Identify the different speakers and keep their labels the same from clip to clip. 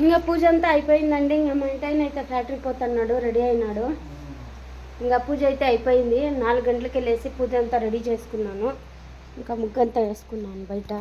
Speaker 1: ఇంకా పూజ అంతా అయిపోయిందండి. ఇంకా మా ఇంటి ఆయన అయితే ఫ్యాక్టరీకి పోతున్నాడు, రెడీ అయినాడు. ఇంకా పూజ అయితే అయిపోయింది. 4 గంటలకి వెళ్ళేసి పూజ అంతా రెడీ చేసుకున్నాను. ఇంకా ముగ్గంతా వేసుకున్నాను బయట.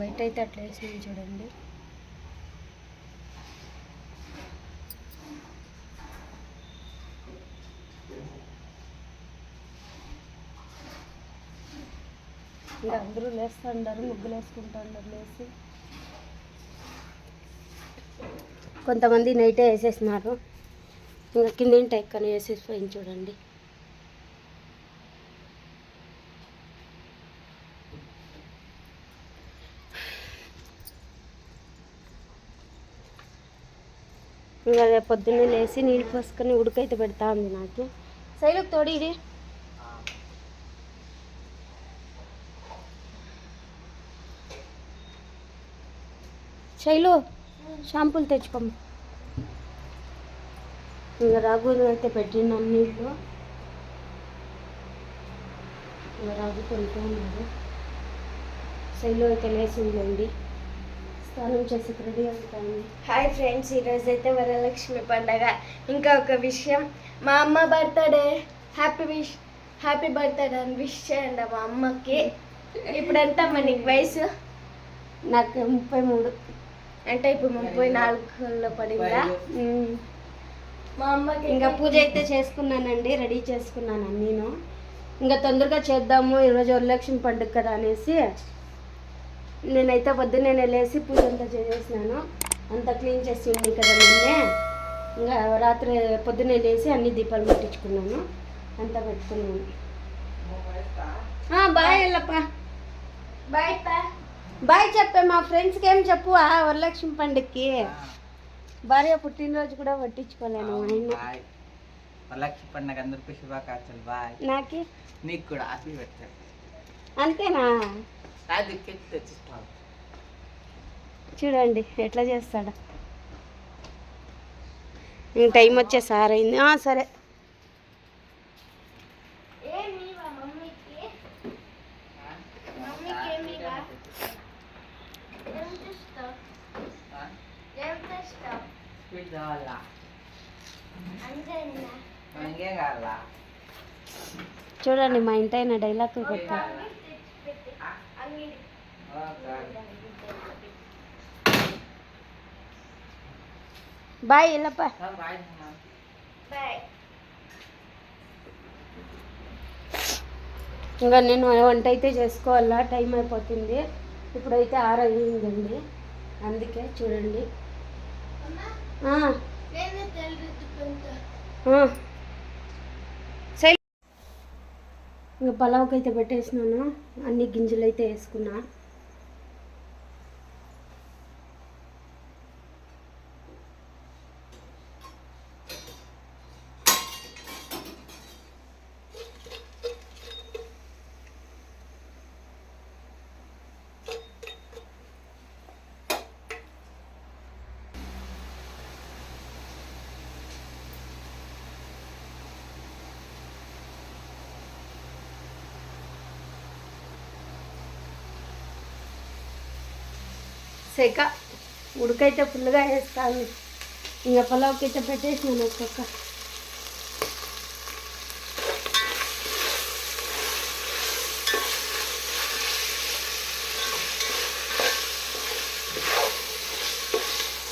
Speaker 1: బయట అయితే అట్లా వేసినాయి చూడండి. ఇంకా అందరూ లేస్తుంటారు, ముగ్గులు వేసుకుంటారు లేసి. కొంతమంది నైటే వేసేసినారు. ఇంకా కింద ఎక్కని వేసేసిపోయింది చూడండి. ఇంకా రేపు పొద్దున్నే లేచి నీళ్ళు పోసుకొని ఉడకైతే పెడతా ఉంది నాకు. శైలుకు తోడి ఇది శైలు షాంపూలు తెచ్చుకోమ్మ. ఇంకా రాగు అయితే పెట్టినాం నీళ్ళు. ఇంకా రాగు కొడుతూ ఉన్నారు. శైలు అయితే లేచిందండి, స్నానం చేసి రెడీ అవుతాను.
Speaker 2: హాయ్ ఫ్రెండ్స్, ఈరోజు అయితే వరలక్ష్మి పండగ. ఇంకా ఒక విషయం, మా అమ్మ బర్త్డే, హ్యాపీ బర్త్డే అని విష్ చేయండి మా అమ్మకి. ఇప్పుడంతా మనకి వయసు
Speaker 1: నాకు 33,
Speaker 2: అంటే ఇప్పుడు 34లో పడిందా.
Speaker 1: మా అమ్మకి ఇంకా పూజ అయితే చేసుకున్నానండి, రెడీ చేసుకున్నాను నేను. ఇంకా తొందరగా చేద్దాము, ఈరోజు వరలక్ష్మి పండుగ కదా అనేసి నేనైతే పొద్దున్నే లేచి పూజ అంతా చేసేసినాను. అంతా క్లీన్ చేసి ఉంది కదా నిన్నే. ఇంకా రాత్రి పొద్దున్నే లేచి అన్ని దీపాలు పెట్టించుకున్నాను, అంతా పెట్టుకున్నాను. బాయ్ అల్లప్ప,
Speaker 2: బాయ్
Speaker 1: బాయ్ చెప్పే మా ఫ్రెండ్స్కి. ఏం చెప్పు వరలక్ష్మి పండుగకి. భార్య పుట్టినరోజు కూడా పట్టించుకోలేను.
Speaker 3: వరలక్ష్మి పండుగ అందరికీ శుభాకాంక్షలు. బాయ్.
Speaker 1: నాకి
Speaker 3: నీకు కూడా హ్యాపీ బర్త్డే.
Speaker 1: అంతేనా? చూడండి ఎట్లా చేస్తాడా. ఇంక టైం వచ్చే సార్ అయింది. సరే చూడండి మా ఇంటి అయిన డైలాగ్ కొడతా. బాయ్ ఎల్లప్ప. ఇంకా నేను వంట అయితే చేసుకోవాలా, టైం అయిపోతుంది. ఇప్పుడైతే 6 అయ్యిందండి, అందుకే చూడండి. ఇంకా పలావ్కి అయితే పెట్టేసినాను, అన్ని గింజలు అయితే వేసుకున్నా. సెక ఉడకైతే ఫుల్గా వేస్తాను. ఇంకా పలావ్కి అయితే పెట్టేసినాను ఒక్కొక్క.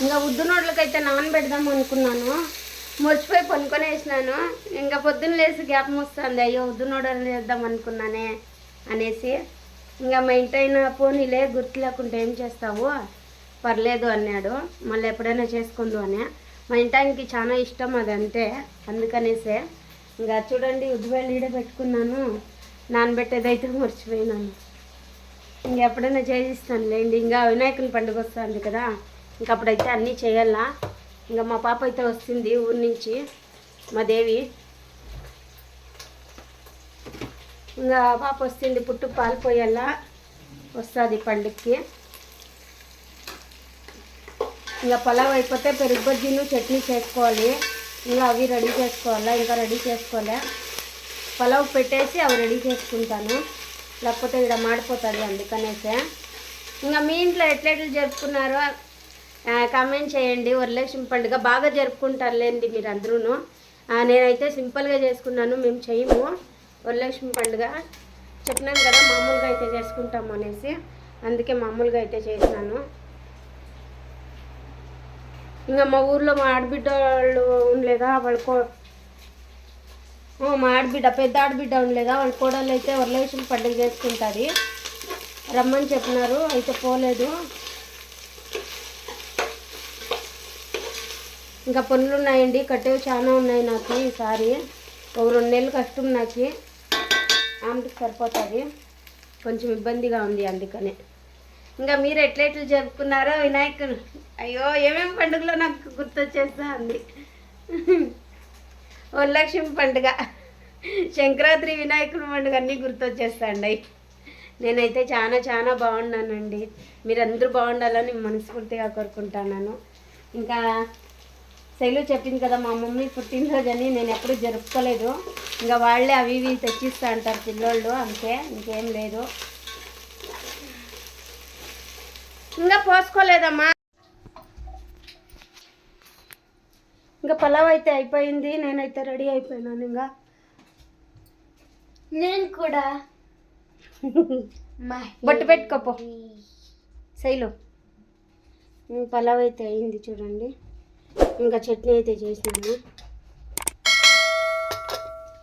Speaker 1: ఇంకా ఉద్దునోడ్లకైతే నానబెడదాం అనుకున్నాను, మర్చిపోయి కొనుక్కొని వేసినాను. ఇంకా పొద్దున్న లేసి గ్యాప్ వస్తుంది, అయ్యో ఉద్దునోడలు చేద్దాం అనుకున్నానే అనేసి. ఇంకా మా ఇంటి అయినా పోనీలే, గుర్తు లేకుంటే ఏం చేస్తావు, పర్లేదు అన్నాడు. మళ్ళీ ఎప్పుడైనా చేసుకుందు అని. మా ఇంటానికి చాలా ఇష్టం అది, అంతే అందుకనేసే. ఇంకా చూడండి ఉద్దివేళ ఈడ పెట్టుకున్నాను, నానబెట్టేదైతే మర్చిపోయినాను. ఇంకెప్పుడైనా చేయిస్తానులేండి. ఇంకా వినాయకుని పండుగ వస్తుంది కదా, ఇంకప్పుడైతే అన్నీ చేయాలా. ఇంకా మా పాప అయితే వస్తుంది ఊరి నుంచి, మా దేవి. ఇంకా పాప వస్తుంది, పుట్టు పాలు పోయాలా వస్తుంది పండుగకి. ఇంకా పలావ్ అయిపోతే పెరుగు బజ్జీను చట్నీ చేసుకోవాలి. ఇంకా అవి రెడీ చేసుకోవాలా, ఇంకా రెడీ చేసుకోలే. పలావ్ పెట్టేసి అవి రెడీ చేసుకుంటాను, లేకపోతే ఇక్కడ మాడిపోతుంది అందుకనేసే. ఇంకా మీ ఇంట్లో ఎట్లెట్లు జరుపుకున్నారో కామెంట్ చేయండి. వరలక్ష్మి పండుగ బాగా జరుపుకుంటారులేండి మీరు అందరూ. నేనైతే సింపుల్గా చేసుకున్నాను, మేము చేయము వరలక్ష్మి పండుగ. చెప్పినాను కదా మామూలుగా అయితే చేసుకుంటాము అనేసి, అందుకే మామూలుగా అయితే చేసినాను. ఇంకా మా ఊర్లో మా ఆడబిడ్డ వాళ్ళు ఉండలేదా, మా ఆడబిడ్డ పెద్ద ఆడబిడ్డ ఉండలేదా, వాళ్ళ కోడళ్ళు అయితే వరలక్ష్మి పండుగ చేసుకుంటుంది. రమ్మని చెప్పినారు, అయితే పోలేదు. ఇంకా పనులు ఉన్నాయండి, కట్టేవి చాలా ఉన్నాయి నాకు ఈసారి. ఒక 2 నెలలు కష్టం నాకు, ఆమెకి సరిపోతుంది. కొంచెం ఇబ్బందిగా ఉంది అందుకనే. ఇంకా మీరు ఎట్లెట్లు జరుపుకున్నారో వినాయకుడు, అయ్యో ఏమేమి పండుగలో నాకు గుర్తొచ్చేస్తా ఉంది. వరలక్ష్మి పండుగ, సంక్రాంతి, వినాయకుడి పండుగ అన్నీ గుర్తొచ్చేస్తాండి. నేనైతే చాలా చాలా బాగున్నానండి. మీరందరూ బాగుండాలని మనస్ఫూర్తిగా కోరుకుంటున్నాను. ఇంకా శైలు చెప్పింది కదా మా మమ్మీ పుట్టినరోజు అని, నేను ఎప్పుడూ జరుపుకోలేదు. ఇంకా వాళ్ళే అవి ఇవి తెచ్చిస్తా అంటారు పిల్లోళ్ళు, అంతే, ఇంకేం లేదు. ఇంకా పోసుకోలేదమ్మా. ఇంకా పలావ్ అయితే అయిపోయింది, నేనైతే రెడీ అయిపోయినాను. ఇంకా
Speaker 2: నేను కూడా
Speaker 1: బొట్టు పెట్టుకోపో శైలు. పలావ్ అయితే అయింది చూడండి. ఇంకా చట్నీ అయితే చేసినాను,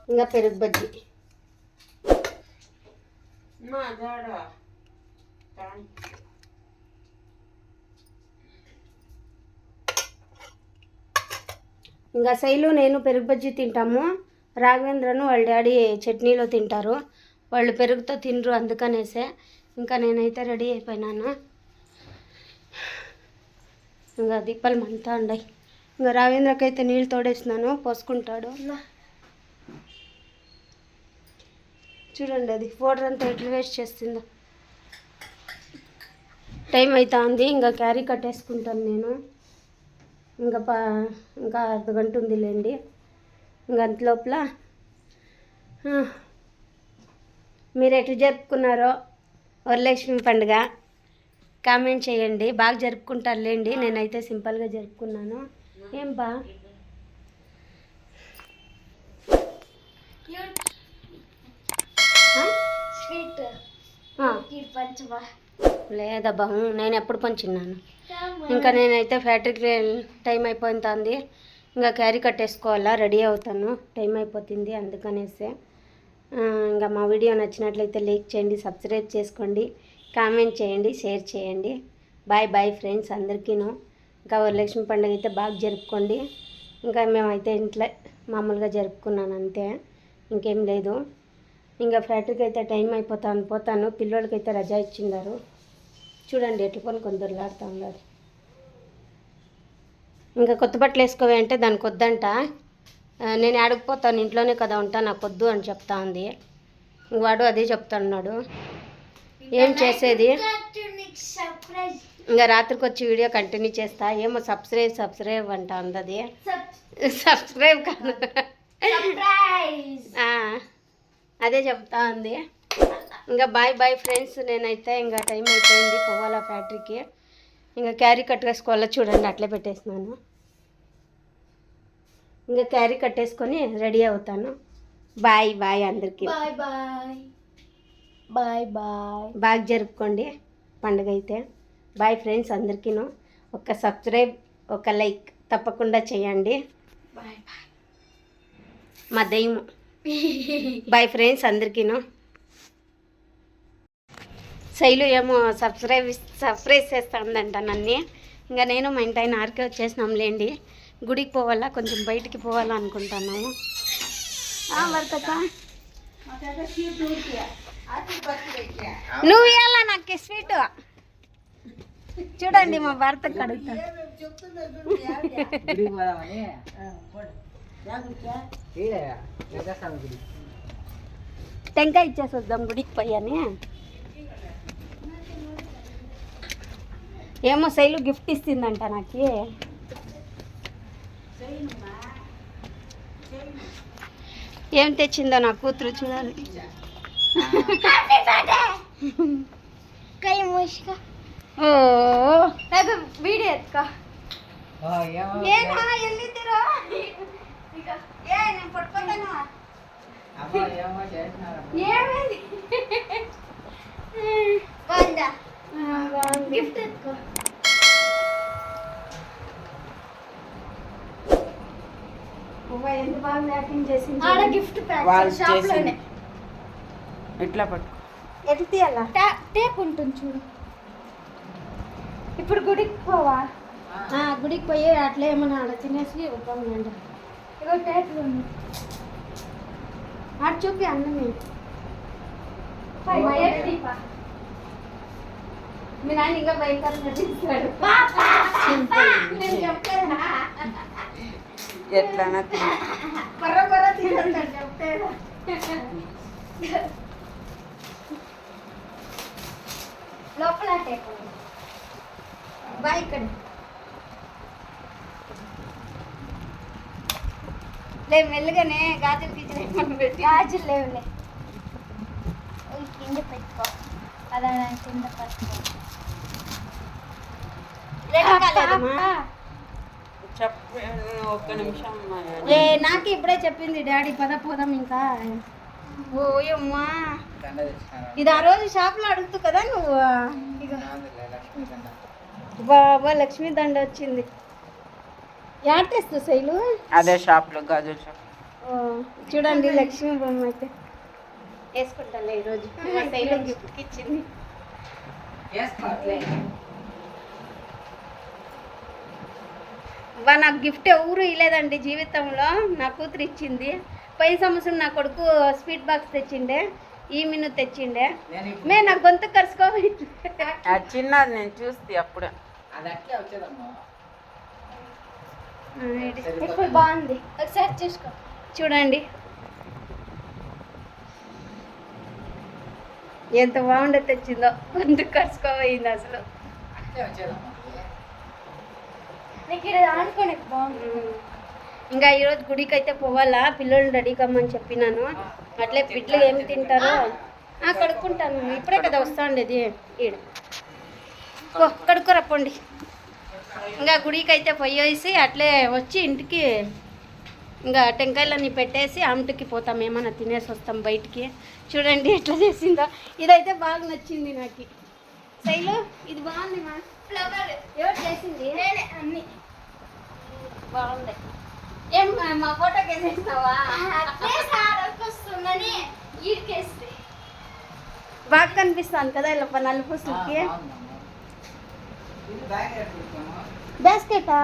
Speaker 1: ఇంకా పెరుగు బజ్జీ. ఇంకా శైలు నేను పెరుగు బజ్జీ తింటాము, రాఘవేంద్రను వాళ్ళ డాడీ చట్నీలో తింటారు. వాళ్ళు పెరుగుతో తినరు అందుకనేసే. ఇంకా నేనైతే రెడీ అయిపోయినాను. ఇంకా దీపాలు మంతా ఉన్నాయి. ఇంకా రాఘవేంద్రకైతే నీళ్ళు తోడేసినాను, పోసుకుంటాడు. చూడండి అది పౌడర్ అంతా ఎట్లా వేస్ట్ చేస్తుందో. టైం అవుతా ఉంది, ఇంకా క్యారీ కట్టేసుకుంటాను నేను. ఇంకా అర్ధగంట ఉందిలేండి. ఇంకా అంతలోపల మీరు ఎట్లా జరుపుకున్నారో వరలక్ష్మి పండుగ కామెంట్ చేయండి. బాగా జరుపుకుంటారులేండి, నేనైతే సింపుల్గా జరుపుకున్నాను. ఏం బా
Speaker 2: స్వీట్ పంచవా
Speaker 1: లేదబ్బా, నేను ఎప్పుడు పంచిన్నాను. ఇంకా నేనైతే ఫ్యాక్టరీకి టైం అయిపోతుంది. ఇంకా క్యారీ కట్టేసుకోవాలా, రెడీ అవుతాను, టైం అయిపోతుంది అందుకనేసే. ఇంకా మా వీడియో నచ్చినట్లయితే లైక్ చేయండి, సబ్స్క్రైబ్ చేసుకోండి, కామెంట్ చేయండి, షేర్ చేయండి. బాయ్ బాయ్ ఫ్రెండ్స్ అందరికీను. ఇంకా వరలక్ష్మి పండుగ అయితే బాగా జరుపుకోండి. ఇంకా మేమైతే ఇంట్లో మామూలుగా జరుపుకున్నాను అంతే, ఇంకేం లేదు. ఇంకా ఫ్యాక్టరీకి అయితే టైం పోతాను. పిల్లోడికైతే రజా ఇచ్చిండారు. చూడండి ఎట్లా కొన్ని దొరలాడుతూ ఉన్నారు. ఇంకా కొత్త బట్టలు వేసుకోవే అంటే దానికి వద్దంట. నేను ఆడకపోతాను, ఇంట్లోనే కదా ఉంటా, నాకు వద్దు అని చెప్తా ఉంది. వాడు అదే చెప్తున్నాడు, ఏం చేసేది. ఇంకా రాత్రికి వచ్చి వీడియో కంటిన్యూ చేస్తా. ఏమో సబ్స్క్రైబ్ అంట అందది. సబ్స్క్రైబ్ కాదు, అదే చెప్తా ఉంది. ఇంకా బాయ్ బాయ్ ఫ్రెండ్స్, నేనైతే ఇంకా టైం అయిపోయింది, పోవాలా ఫ్యాక్టరీకి. ఇంకా క్యారీ కట్టేసుకోవాలా, చూడండి అట్లే పెట్టేసినాను. ఇంకా క్యారీ కట్టేసుకొని రెడీ అవుతాను. బాయ్ బాయ్ అందరికీ.
Speaker 2: Bye bye bye bye.
Speaker 1: బాగా జరుపుకోండి పండుగ అయితే. బాయ్ ఫ్రెండ్స్ అందరికీను. ఒక సబ్స్క్రైబ్, ఒక లైక్ తప్పకుండా చేయండి.
Speaker 2: బాయ్ బాయ్
Speaker 1: మా దయ్యము. Bye friends అందరికీను. శైలు ఏమో సబ్స్క్రైబ్ చేస్తా ఉందంట నన్ను. ఇంకా నేను మా ఇంటి ఆయన ఆరికే వచ్చేసినాంలేండి. గుడికి పోవాలా, కొంచెం బయటికి పోవాలా అనుకుంటున్నాము. వర్తక నువ్వు ఇవ్వాలా నాకు స్వీట్. చూడండి మా భర్తకు అడుగుతా. టెంకాయ ఇచ్చేసి వద్దాం గుడికి పోయి అని. ఏమో శైలు గిఫ్ట్ ఇస్తుందంట నాకు. ఏం తెచ్చిందో నా కూతురు చూడాలి.
Speaker 2: కై మూసిగా
Speaker 1: ఓ
Speaker 2: వీడియో ఎత్తుకో.
Speaker 1: ఏనా ఎల్లిద్దరు ఏ నేను పట్టుకుంటాను. ఏమైంది?
Speaker 2: బాగుందా? గిఫ్ట్ ఎత్తుకో.
Speaker 1: ఎంత బాగా మ్యాపింగ్ చేసింది.
Speaker 2: ఆడ గిఫ్ట్ ప్యాక్ షాప్ లోనే.
Speaker 3: ఎట్లా పట్టు
Speaker 1: ఎట్లా తీయాలా?
Speaker 2: టేప్ ఉంటుంది చూడు. ఇప్పుడు గుడికి పోవా?
Speaker 1: గుడికి పోయి అట్లా ఏమన్నా ఆడ తినేసి వద్దామండి.
Speaker 2: ఇగో టేప్లు ఉంది.
Speaker 1: ఆడ చూపి అన్నమే. మీ నాన్న ఇంకా భయంకరంగా తీస్తాడు. నేను చెప్తానా?
Speaker 3: ఎట్లా
Speaker 1: కొర్ర కొర్ర తింటాడు చెప్తాడు.
Speaker 2: లోపల టేప్ ఉంది.
Speaker 1: బాయ్ ఇక్కడ లే మెల్లుగానే గాజులు తీసిన పెట్టి.
Speaker 2: గాజులు లేవులే. కింద పెట్టుకో. అలా కింద పట్టుకో.
Speaker 3: ఒక్క నిమిషం.
Speaker 1: లే నాకు ఇప్పుడే చెప్పింది డాడీ పద పోదాం ఇంకా. ఓయమ్మా ఇది ఆ రోజు షాప్లో అడుగుతూ కదా నువ్వు. బాబా లక్ష్మీ దండ వచ్చింది. యాడ్ తెస్తూ శైలు
Speaker 3: అదే షాప్లో గాజుల షాప్.
Speaker 1: చూడండి లక్ష్మీ బొమ్మ అయితే వేసుకుంటాను ఈరోజు. మా శైలు గిఫ్ట్కి ఇచ్చింది. నాకు గిఫ్ట్ ఎవరు ఇవ్వలేదండి జీవితంలో. నా కూతురు ఇచ్చింది. పై సంవత్సరం నా కొడుకు స్వీట్ బాక్స్ తెచ్చిండే, ఈమెను తెచ్చిండే. నా గొంతు కరుసుకోవాలి.
Speaker 3: చిన్నది నేను చూస్తే అప్పుడు
Speaker 2: ఇప్పుడు బాగుంది. ఒకసారి చూసుకో.
Speaker 1: చూడండి ఎంత బాగుండే తెచ్చిందో. గొంతు కరుసుకోపోయింది అసలు.
Speaker 2: నీకు ఇక్కడ ఆడుకోని బాగుంది.
Speaker 1: ఇంకా ఈరోజు గుడికి అయితే పోవాలా. పిల్లలు రెడీ కమ్మని చెప్పినాను. అట్లే పిట్లు ఏం తింటారో కడుక్కుంటాను. ఇప్పుడే కదా వస్తా ఉండేది. ఈడ కడుక్కోరా పోండి. ఇంకా గుడికి అయితే పోయేసి అట్లే వచ్చి ఇంటికి ఇంకా టెంకాయలన్నీ పెట్టేసి ఆమెటికి పోతాం. ఏమన్నా తినేసి వస్తాం బయటికి. చూడండి ఎట్లా చేసిందో. ఇదైతే బాగా నచ్చింది నాకు. శైలు ఇది బాగుంది. మా
Speaker 2: ఫ్లవర్
Speaker 1: ఎవరు చేసింది?
Speaker 2: నేనే అన్ని
Speaker 1: బాగుంది. ఏం మా ఫోటోకి వేసేసినావా?
Speaker 2: వస్తుందని ఈడికేస్తే
Speaker 1: బాగా కనిపిస్తాను కదా ఇలా నలుపూసలకి. బాస్కెటా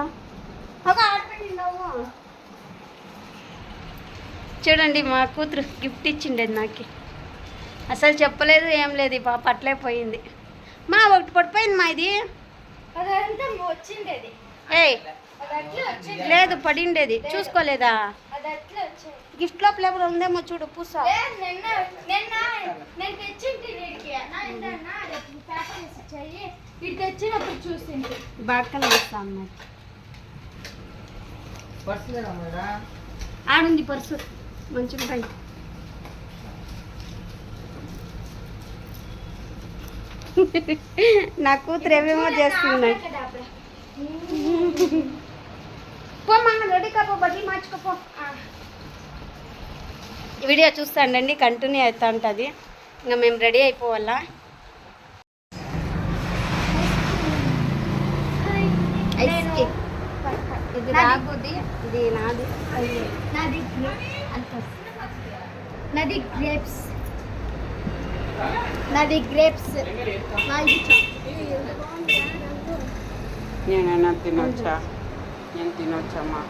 Speaker 1: ఒక ఆడపెట్టినావు. చూడండి మా కూతురు గిఫ్ట్ ఇచ్చిండేది నాకు. అసలు చెప్పలేదు ఏం లేదు. ఈ పాప అట్లే పోయింది. మా ఒకటి పడిపోయింది మా ఇది.
Speaker 2: అదంతా వచ్చిండేది.
Speaker 1: ఏయ్
Speaker 2: అది అట్లా వచ్చింది.
Speaker 1: లేదు పడిండేది. చూసుకోలేదా?
Speaker 2: అది అట్లా వచ్చింది.
Speaker 1: గిఫ్ట్ లోపల ఎవరు ఉందేమో చూడు. పూస
Speaker 2: నిన్న నేను తెచ్చింటి వీడికి. పేపర్ వేసి చెయ్యి ఇటు తెచ్చినప్పుడు చూసింది.
Speaker 1: బాగా కనిపిస్తాను. ఆడుంది పర్సు మంచిగా ఉంటాయి. నా కూతురు ఏమేమో చేస్తున్నాయి. పోమ్మా రెడీ కాపో, బట్టలు మార్చుకోపో. వీడియో చూస్తాండండి, కంటిన్యూ అవుతా ఉంటుంది. ఇంకా మేము రెడీ అయిపోవాలా. ఐస్ కేక్ ఇది రాగుది, ఇది నాది.
Speaker 2: నాది గ్రేప్స్. నాది గ్రేప్స్.
Speaker 3: నేనైనా తినొచ్చా? నేను తినొచ్చమ్మా.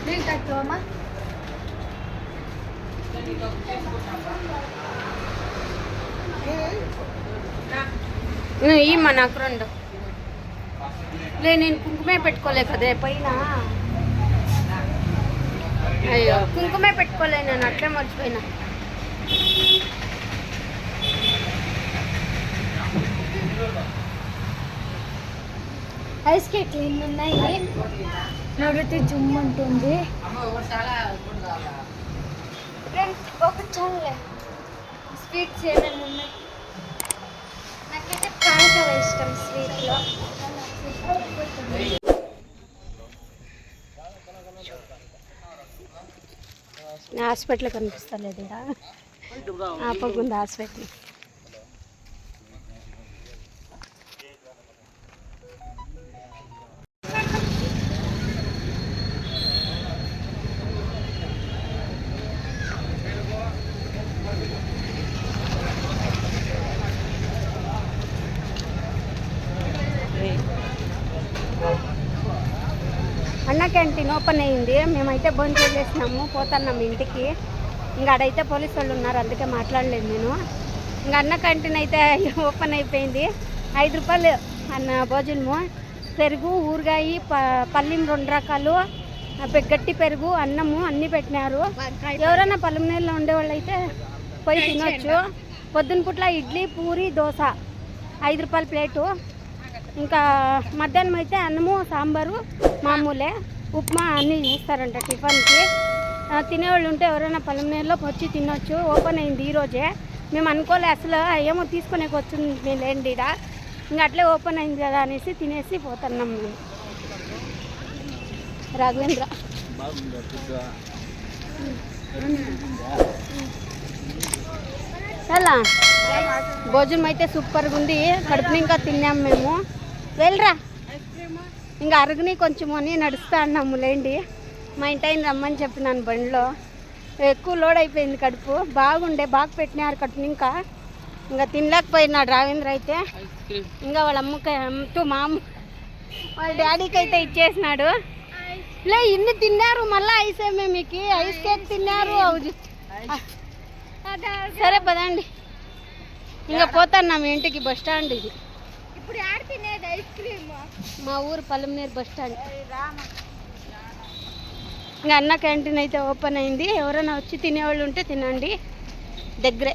Speaker 2: నీళ్ళు తక్కువమ్మా.
Speaker 1: ఇమ్మా నాకు రెండు. నేను కుంకుమే పెట్టుకోలే కదే పైన. అయ్యో కుంకుమే పెట్టుకోలేదు నేను అట్లే మర్చిపోయినా.
Speaker 2: ఐస్ కేక్లు ఎన్ని ఉన్నాయి? నవ్వుతే జుమ్ ఉంటుంది. ఫ్రెండ్స్ ఒకటి చాలే. స్వీట్స్ ఏమేమి ఉన్నాయి? నాకైతే పాలకోవ ఇష్టం స్వీట్లో.
Speaker 1: హాస్పిటల్ కనిపిస్తలేదు ఇక్కడ. ఆపకుంది హాస్పిటల్. అన్న క్యాంటీన్ ఓపెన్ అయ్యింది. మేమైతే భోజనం చేసినాము, పోతున్నాము ఇంటికి. ఇంకా అడైతే పోలీసు వాళ్ళు ఉన్నారు, అందుకే మాట్లాడలేదు నేను. ఇంకా అన్న క్యాంటీన్ అయితే ఓపెన్ అయిపోయింది. 5 రూపాయలు అన్న భోజనము, పెరుగు, ఊరగాయ, పల్లిం 2 రకాలు, గట్టి పెరుగు, అన్నము అన్నీ పెట్టినారు. ఎవరైనా పల్లెమనేరులో ఉండేవాళ్ళు అయితే పోయి తినొచ్చు. పొద్దున పూట్ల ఇడ్లీ, పూరి, దోశ 5 రూపాయల ప్లేటు. ఇంకా మధ్యాహ్నం అయితే అన్నము, సాంబారు మామూలే, ఉప్మా అన్నీ చేస్తారంట టిఫిన్కి. తినేవాళ్ళు ఉంటే ఎవరైనా పల్లెమనేరులో వచ్చి తినొచ్చు. ఓపెన్ అయింది ఈరోజే. మేము అనుకోలే అసలు, ఏమో తీసుకునేకి వచ్చింది లేండి ఈడ. ఇంకా అట్లే ఓపెన్ అయింది కదా అనేసి తినేసి పోతున్నాం మేము. రాఘవేంద్ర చాలా భోజనం అయితే సూపర్గా ఉంది. కడుపుని ఇంకా తిన్నాము మేము. వెళ్ళరా ఇంకా అరుగుని కొంచెం అని నడుస్తా అన్నాము లేండి. మా ఇంటి ఆయన రమ్మని చెప్పినాను బండిలో. ఎక్కువ లోడ్ అయిపోయింది కడుపు. బాగుండే, బాగా పెట్టినారు కడుపుని. ఇంకా తినలేకపోయినాడు రావేంద్ర అయితే. ఇంకా వాళ్ళ అమ్మతో మా అమ్మ వాళ్ళ డాడీకి అయితే ఇచ్చేసినాడు. లే ఇన్ని తిన్నారు, మళ్ళీ ఐస్ ఏమే మీకు ఐస్ కేక్ తిన్నారు. సరే పదండి ఇంకా పోతాను ఇంటికి. బస్ స్టాండ్ ఇది.
Speaker 2: ఇప్పుడు యాడ్ తినేది ఐస్ క్రీమ్.
Speaker 1: మా ఊరు పల్లెమనేరు బస్ స్టాండ్. ఇంకా అన్న క్యాంటీన్ అయితే ఓపెన్ అయింది. ఎవరైనా వచ్చి తినేవాళ్ళు ఉంటే తినండి, దగ్గరే.